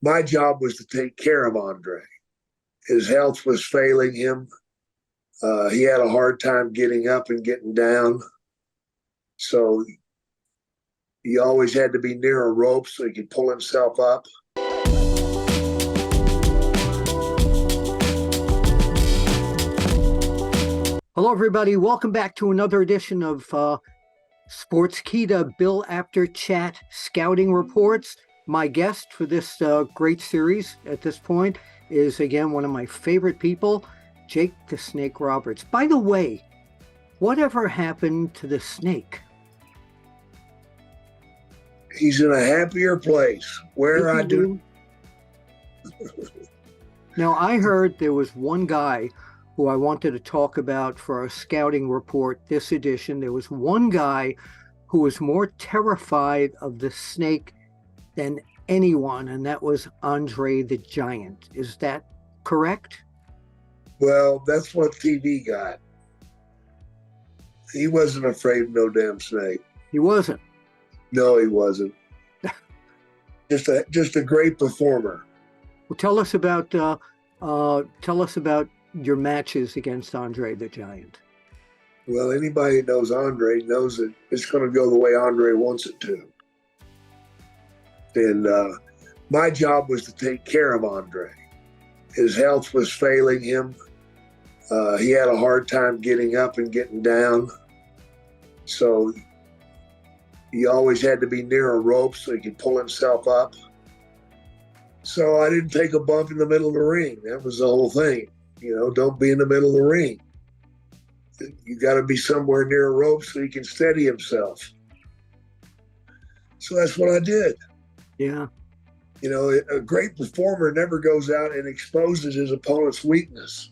My job was to take care of Andre. His health was failing him. He had a hard time getting up and getting down. So he always had to be near a rope so he could pull himself up. Hello, everybody. Welcome back to another edition of Sportskeeda Bill Apter Chat Scouting Reports. My guest for this great series at this point is, again, one of my favorite people, Jake the Snake Roberts. By the way, whatever happened to the snake? He's in a happier place. Where I do. Now, I heard there was one guy who I wanted to talk about for our scouting report this edition. There was one guy who was more terrified of the snake than anyone, and that was Andre the Giant. Is that correct? Well, that's what TV got. He wasn't afraid of no damn snake. He wasn't. No, he wasn't. Just a great performer. Well, tell us about your matches against Andre the Giant. Well, anybody who knows Andre knows that it's going to go the way Andre wants it to. And my job was to take care of Andre. His health was failing him. He had a hard time getting up and getting down. So he always had to be near a rope so he could pull himself up. So I didn't take a bump in the middle of the ring. That was the whole thing. You know, don't be in the middle of the ring. You got to be somewhere near a rope so he can steady himself. So that's what I did. Yeah. You know, a great performer never goes out and exposes his opponent's weakness.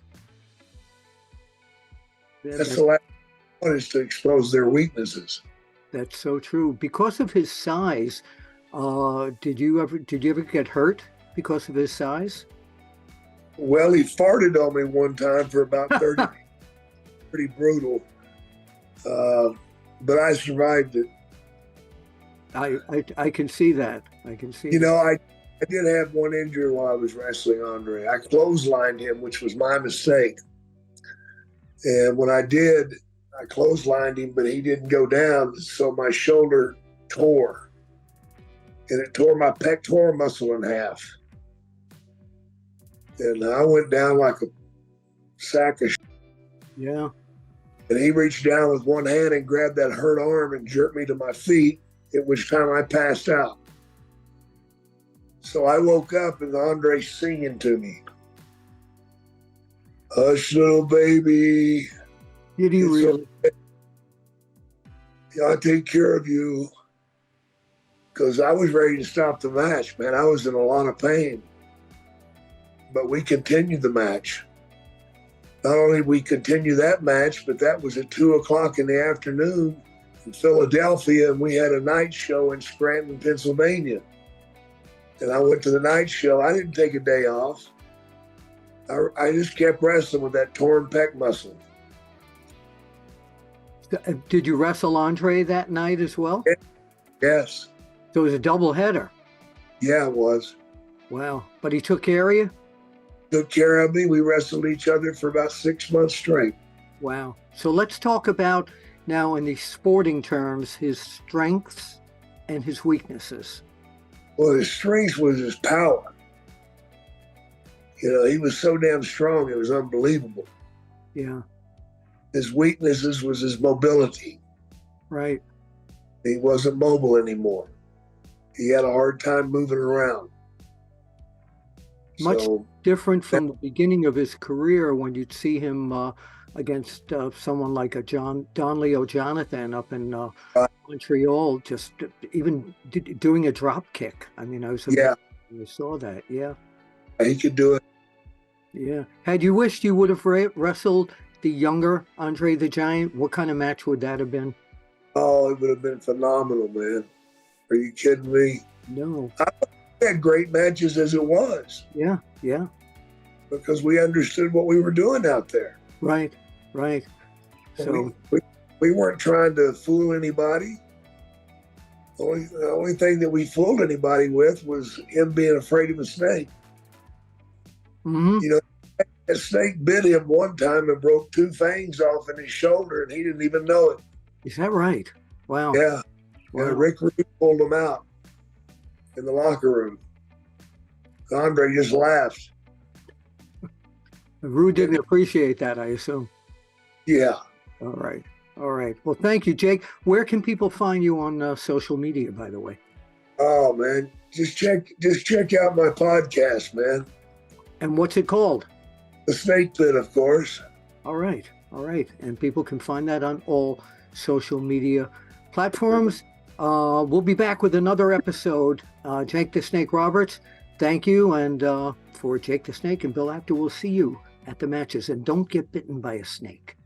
Yeah, that's the last one, is to expose their weaknesses. That's so true. Because of his size, did you ever get hurt because of his size? Well, he farted on me one time for about 30 minutes. Pretty brutal. But I survived it. I can see that. I can see. You know, I did have one injury while I was wrestling Andre. I clotheslined him, which was my mistake. And when I did, I clotheslined him, but he didn't go down, so my shoulder tore. And it tore my pectoral muscle in half. And I went down like a sack of shit. Yeah. And he reached down with one hand and grabbed that hurt arm and jerked me to my feet, at which time I passed out. So I woke up and Andre singing to me. Hush, little baby. Did he really? I'll take care of you. Because I was ready to stop the match, man. I was in a lot of pain. But we continued the match. Not only did we continue that match, but that was at 2:00 in the afternoon in Philadelphia, and we had a night show in Scranton, Pennsylvania. And I went to the night show. I didn't take a day off. I just kept wrestling with that torn pec muscle. Did you wrestle Andre that night as well? Yes. So it was a double header. Yeah, it was. Wow. But he took care of you? Took care of me. We wrestled each other for about 6 months straight. Wow. So let's talk about now, in the sporting terms, his strengths and his weaknesses. Well, his strength was his power. You know, he was so damn strong, it was unbelievable. Yeah. His weaknesses was his mobility. Right. He wasn't mobile anymore. He had a hard time moving around. Much different from the beginning of his career when you'd see him against someone like a Don Leo Jonathan up in Montreal, just even doing a drop kick. I mean, I was amazed when you saw that. Yeah. He could do it. Yeah. Had you wished you would have wrestled the younger Andre the Giant, what kind of match would that have been? Oh, it would have been phenomenal, man. Are you kidding me? No. I had great matches as it was. Yeah, yeah. Because we understood what we were doing out there. Right, right. So we weren't trying to fool anybody. The only thing that we fooled anybody with was him being afraid of a snake. Mm-hmm. You know, a snake bit him one time and broke 2 fangs off in his shoulder, and he didn't even know it. Is that right? Wow. Yeah. Wow. Rick Rude pulled him out in the locker room. Andre just laughed. Rude didn't appreciate that, I assume. Yeah. All right. All right. Well, thank you, Jake. Where can people find you on social media, by the way? Oh man, just check out my podcast, man. And what's it called? The Snake Pit, of course. All right. All right. And people can find that on all social media platforms. We'll be back with another episode. Jake the Snake Roberts, thank you. And for Jake the Snake and Bill Apter, we'll see you at the matches. And don't get bitten by a snake.